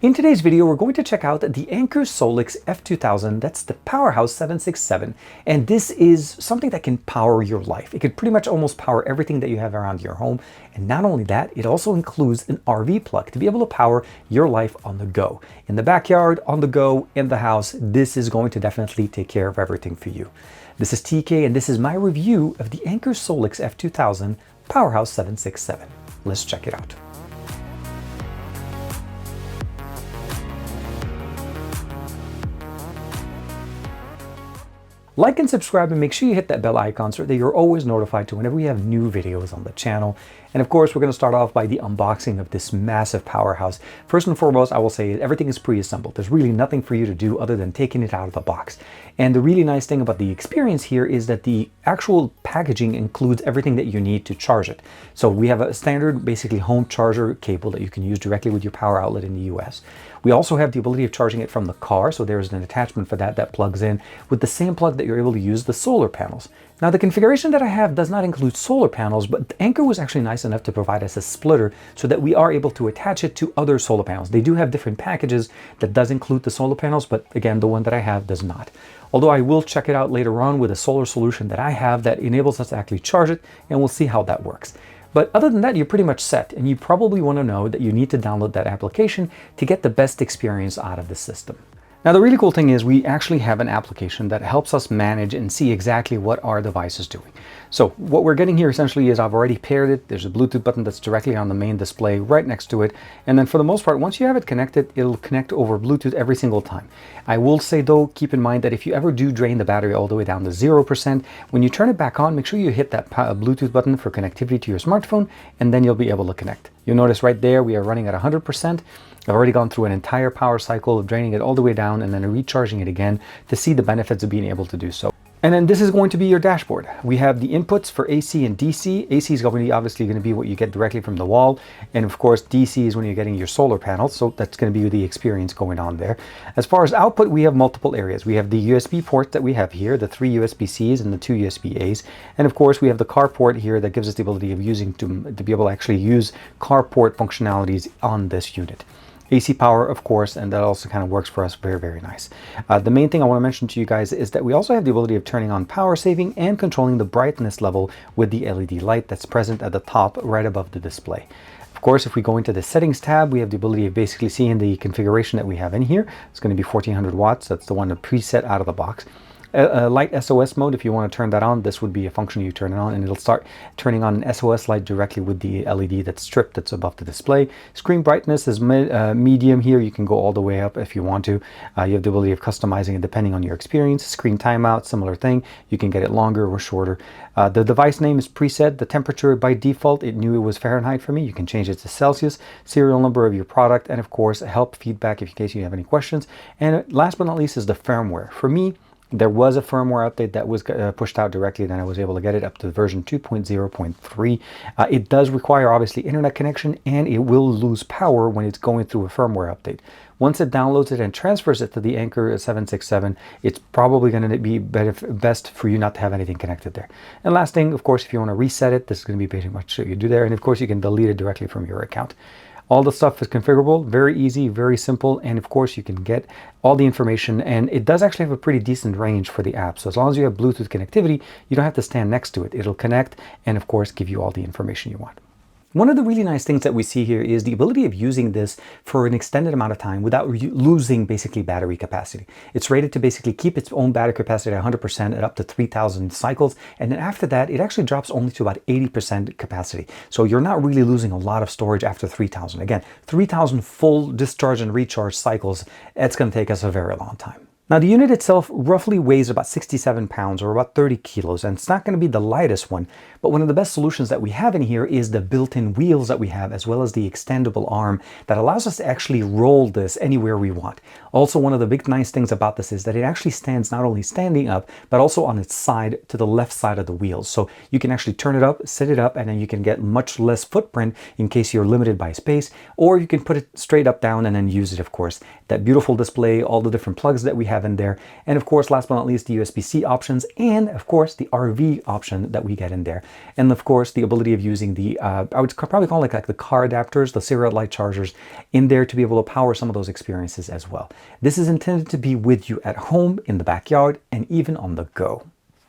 In today's video, we're going to check out the Anker SOLIX F2000, that's the PowerHouse 767, and this is something that can power your life. It could pretty much almost power everything that you have around your home, and not only that, it also includes an RV plug to be able to power your life on the go. In the backyard, on the go, in the house, this is going to definitely take care of everything for you. This is TK, and this is my review of the Anker SOLIX F2000 PowerHouse 767. Let's check it out. Like and subscribe, and make sure you hit that bell icon so that you're always notified to whenever we have new videos on the channel. And of course, we're going to start off by the unboxing of this massive powerhouse. First and foremost, I will say everything is pre-assembled. There's really nothing for you to do other than taking it out of the box. And the really nice thing about the experience here is that the actual packaging includes everything that you need to charge it. So we have a standard, basically home charger cable that you can use directly with your power outlet in the US. We also have the ability of charging it from the car, so there's an attachment for that plugs in with the same plug that you're able to use the solar panels. Now, the configuration that I have does not include solar panels, but Anker was actually nice enough to provide us a splitter so that we are able to attach it to other solar panels. They do have different packages that does include the solar panels, but again, the one that I have does not. Although I will check it out later on with a solar solution that I have that enables us to actually charge it, and we'll see how that works. But other than that, you're pretty much set, and you probably want to know that you need to download that application to get the best experience out of the system. Now, the really cool thing is we actually have an application that helps us manage and see exactly what our device is doing. So what we're getting here essentially is I've already paired it. There's a Bluetooth button that's directly on the main display right next to it. And then for the most part, once you have it connected, it'll connect over Bluetooth every single time. I will say though, keep in mind that if you ever do drain the battery all the way down to 0%, when you turn it back on, make sure you hit that Bluetooth button for connectivity to your smartphone, and then you'll be able to connect. You'll notice right there, we are running at 100%. I've already gone through an entire power cycle of draining it all the way down and then recharging it again to see the benefits of being able to do so. And then this is going to be your dashboard. We have the inputs for AC and DC. AC is obviously going to be what you get directly from the wall. And of course, DC is when you're getting your solar panels. So that's going to be the experience going on there. As far as output, we have multiple areas. We have the USB port that we have here, the 3 USB-Cs and the 2 USB-As. And of course, we have the car port here that gives us the ability of using to be able to actually use car port functionalities on this unit. AC power, of course, and that also kind of works for us very, very nice. The main thing I want to mention to you guys is that we also have the ability of turning on power saving and controlling the brightness level with the LED light that's present at the top right above the display. Of course, if we go into the settings tab, we have the ability of basically seeing the configuration that we have in here. It's going to be 1400 watts. That's the one that preset out of the box. Light SOS mode, if you want to turn that on, this would be a function you turn it on and it'll start turning on an SOS light directly with the LED that's stripped that's above the display. Screen brightness is medium here. You can go all the way up if you want to. You have the ability of customizing it depending on your experience. Screen timeout, similar thing. You can get it longer or shorter. The device name is preset. The temperature by default, it knew it was Fahrenheit for me. You can change it to Celsius, serial number of your product, and of course, help feedback in case you have any questions. And last but not least is the firmware. For me, there was a firmware update that was pushed out directly, then I was able to get it up to version 2.0.3. It does require obviously internet connection, and it will lose power when it's going through a firmware update. Once it downloads it and transfers it to the Anker 767, it's probably going to be best for you not to have anything connected there. And last thing, of course, if you want to reset it, this is going to be pretty much what you do there. And of course, you can delete it directly from your account. All the stuff is configurable, very easy, very simple, and of course you can get all the information, and it does actually have a pretty decent range for the app. So as long as you have Bluetooth connectivity, you don't have to stand next to it. It'll connect and of course give you all the information you want. One of the really nice things that we see here is the ability of using this for an extended amount of time without losing basically battery capacity. It's rated to basically keep its own battery capacity at 100% at up to 3,000 cycles. And then after that, it actually drops only to about 80% capacity. So you're not really losing a lot of storage after 3,000. Again, 3,000 full discharge and recharge cycles, that's going to take us a very long time. Now, the unit itself roughly weighs about 67 pounds or about 30 kilos, and it's not going to be the lightest one, but one of the best solutions that we have in here is the built-in wheels that we have, as well as the extendable arm that allows us to actually roll this anywhere we want. Also, one of the big nice things about this is that it actually stands not only standing up, but also on its side to the left side of the wheels. So you can actually turn it up, sit it up, and then you can get much less footprint in case you're limited by space, or you can put it straight up down and then use it, of course. That beautiful display, all the different plugs that we have have in there. And of course, last but not least, the USB-C options, and of course, the RV option that we get in there. And of course, the ability of using the, I would probably call it like the car adapters, the cigarette light chargers in there to be able to power some of those experiences as well. This is intended to be with you at home, in the backyard, and even on the go.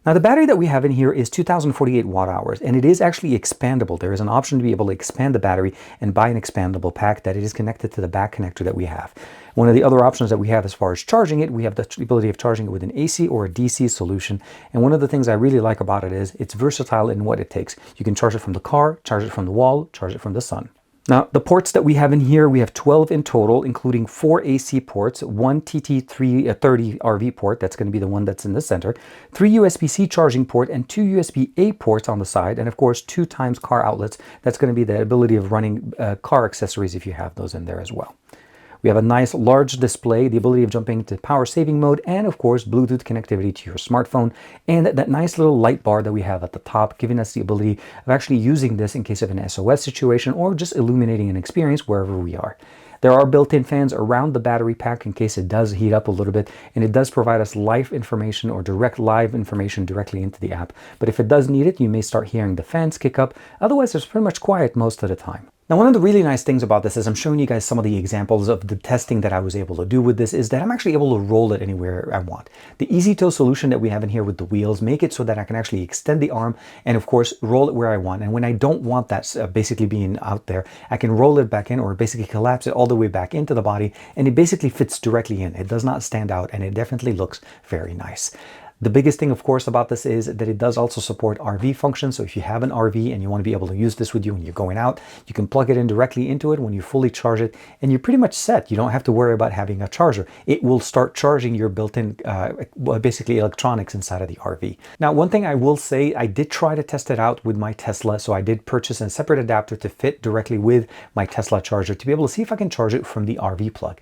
Now the battery that we have in here is 2048 watt hours, and it is actually expandable. There is an option to be able to expand the battery and buy an expandable pack that it is connected to the back connector that we have. One of the other options that we have as far as charging it, we have the ability of charging it with an AC or a DC solution. And one of the things I really like about it is it's versatile in what it takes. You can charge it from the car, charge it from the wall, charge it from the sun. Now, the ports that we have in here, we have 12 in total, including 4 AC ports, 1 TT330 RV port, that's going to be the one that's in the center, 3 USB-C charging port, and 2 USB-A ports on the side, and of course 2 times car outlets. That's going to be the ability of running car accessories if you have those in there as well. We have a nice large display, the ability of jumping to power saving mode, and of course Bluetooth connectivity to your smartphone, and that nice little light bar that we have at the top, giving us the ability of actually using this in case of an SOS situation or just illuminating an experience wherever we are. There are built-in fans around the battery pack in case it does heat up a little bit, and it does provide us live information or direct live information directly into the app. But if it does need it, you may start hearing the fans kick up. Otherwise, it's pretty much quiet most of the time. Now, one of the really nice things about this is I'm showing you guys some of the examples of the testing that I was able to do with this is that I'm actually able to roll it anywhere I want. The easy toe solution that we have in here with the wheels make it so that I can actually extend the arm and of course roll it where I want. And when I don't want that basically being out there, I can roll it back in or basically collapse it all the way back into the body, and it basically fits directly in. It does not stand out, and it definitely looks very nice. The biggest thing, of course, about this is that it does also support RV functions. So if you have an RV and you want to be able to use this with you when you're going out, you can plug it in directly into it when you fully charge it, and you're pretty much set. You don't have to worry about having a charger. It will start charging your built-in, basically electronics inside of the RV. Now, one thing I will say, I did try to test it out with my Tesla. So I did purchase a separate adapter to fit directly with my Tesla charger to be able to see if I can charge it from the RV plug.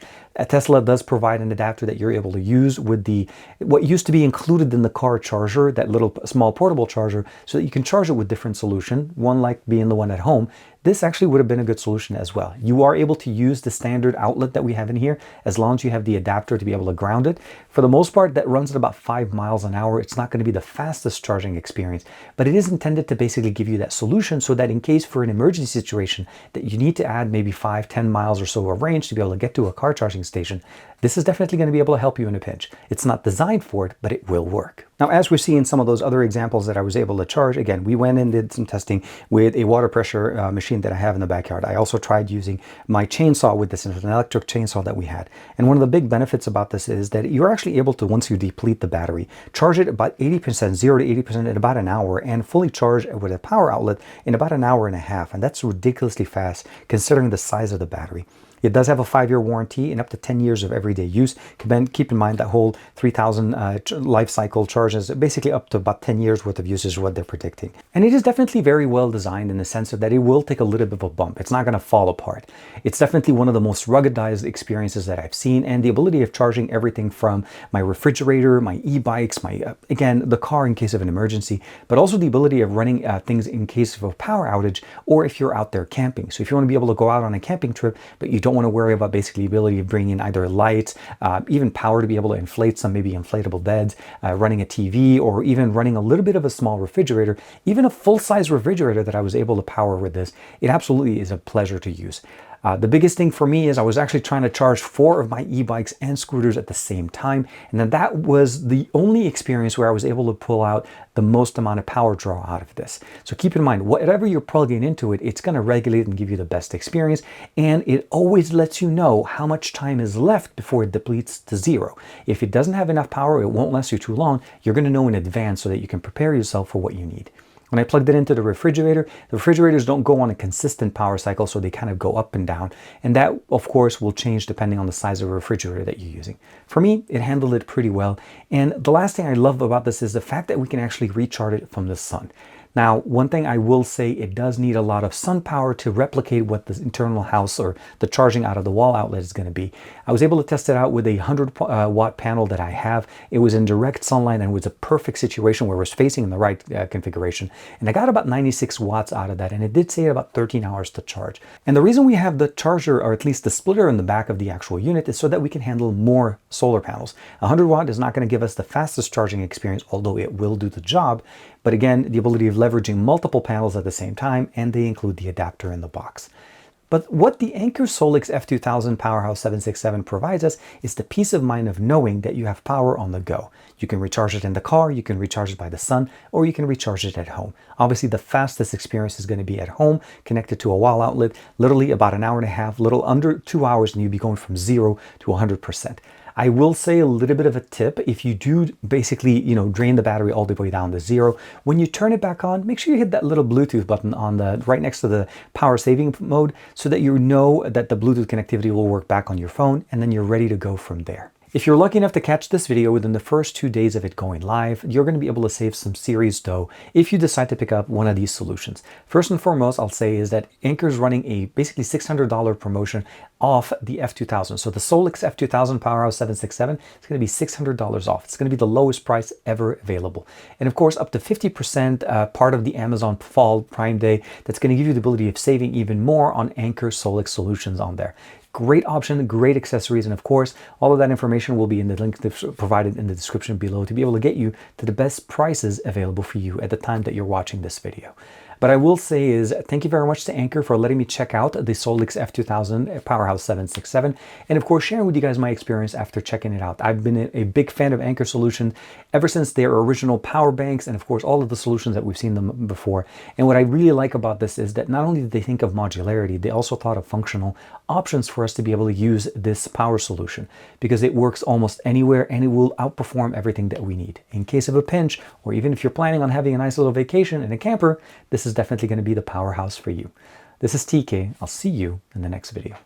Tesla does provide an adapter that you're able to use with the, what used to be included in the car charger, that little small portable charger, so that you can charge it with different solution, one like being the one at home. This actually would have been a good solution as well. You are able to use the standard outlet that we have in here as long as you have the adapter to be able to ground it. For the most part, that runs at about 5 miles an hour. It's not going to be the fastest charging experience, but it is intended to basically give you that solution so that in case for an emergency situation that you need to add maybe 5-10 miles or so of range to be able to get to a car charging station, this is definitely going to be able to help you in a pinch. It's not designed for it, but it will work. Now, as we see in some of those other examples that I was able to charge, again, we went and did some testing with a water pressure machine that I have in the backyard. I also tried using my chainsaw with this. It's an electric chainsaw that we had. And one of the big benefits about this is that you're actually able to, once you deplete the battery, charge it about 80%, 0 to 80% in about an hour, and fully charge with a power outlet in about an hour and a half. And that's ridiculously fast considering the size of the battery. It does have a 5-year warranty and up to 10 years of everyday use. Keep in mind that whole 3000 life cycle charges basically up to about 10 years worth of use is what they're predicting. And it is definitely very well designed in the sense of that it will take a little bit of a bump. It's not going to fall apart. It's definitely one of the most ruggedized experiences that I've seen, and the ability of charging everything from my refrigerator, my e-bikes, my again, the car in case of an emergency, but also the ability of running things in case of a power outage or if you're out there camping. So if you want to be able to go out on a camping trip, but you don't want to worry about basically the ability of bringing in either lights, even power to be able to inflate some maybe inflatable beds, running a TV, or even running a little bit of a small refrigerator, even a full-size refrigerator that I was able to power with this, it absolutely is a pleasure to use. The biggest thing for me is I was actually trying to charge 4 of my e-bikes and scooters at the same time. And then that was the only experience where I was able to pull out the most amount of power draw out of this. So keep in mind, whatever you're plugging into it, it's going to regulate and give you the best experience. And it always lets you know how much time is left before it depletes to 0. If it doesn't have enough power, it won't last you too long. You're going to know in advance so that you can prepare yourself for what you need. When I plugged it into the refrigerators don't go on a consistent power cycle, so they kind of go up and down. And that, of course, will change depending on the size of the refrigerator that you're using. For me, it handled it pretty well. And the last thing I love about this is the fact that we can actually recharge it from the sun. Now, one thing I will say, it does need a lot of sun power to replicate what the internal house or the charging out of the wall outlet is going to be. I was able to test it out with a 100 watt panel that I have. It was in direct sunlight and was a perfect situation where it was facing in the right configuration. And I got about 96 watts out of that, and it did say about 13 hours to charge. And the reason we have the charger, or at least the splitter in the back of the actual unit, is so that we can handle more solar panels. 100 watt is not going to give us the fastest charging experience, although it will do the job. But again, the ability of leveraging multiple panels at the same time, and they include the adapter in the box. But what the Anker SOLIX F2000 PowerHouse 767 provides us is the peace of mind of knowing that you have power on the go. You can recharge it in the car, you can recharge it by the sun, or you can recharge it at home. Obviously, the fastest experience is going to be at home, connected to a wall outlet, literally about an hour and a half, little under 2 hours, and you'll be going from 0 to 100%. I will say a little bit of a tip. If you do basically, drain the battery all the way down to 0, when you turn it back on, make sure you hit that little Bluetooth button on the right next to the power saving mode, so that you know that the Bluetooth connectivity will work back on your phone, and then you're ready to go from there. If you're lucky enough to catch this video within the first 2 days of it going live, you're going to be able to save some serious dough if you decide to pick up one of these solutions. First and foremost, I'll say is that Anker's running a basically $600 promotion off the F2000. So the SOLIX F2000 PowerHouse 767 is going to be $600 off. It's going to be the lowest price ever available. And of course, up to 50% part of the Amazon Fall Prime Day. That's going to give you the ability of saving even more on Anker SOLIX solutions on there. Great option, great accessories, and of course, all of that information will be in the link that's provided in the description below to be able to get you to the best prices available for you at the time that you're watching this video. But I will say is thank you very much to Anker for letting me check out the SOLIX F2000 PowerHouse 767, and of course sharing with you guys my experience after checking it out. I've been a big fan of Anker solutions ever since their original power banks, and of course all of the solutions that we've seen them before. And what I really like about this is that not only did they think of modularity, they also thought of functional options for us to be able to use this power solution, because it works almost anywhere and it will outperform everything that we need. In case of a pinch, or even if you're planning on having a nice little vacation in a camper, this is definitely going to be the PowerHouse for you. This is TK. I'll see you in the next video.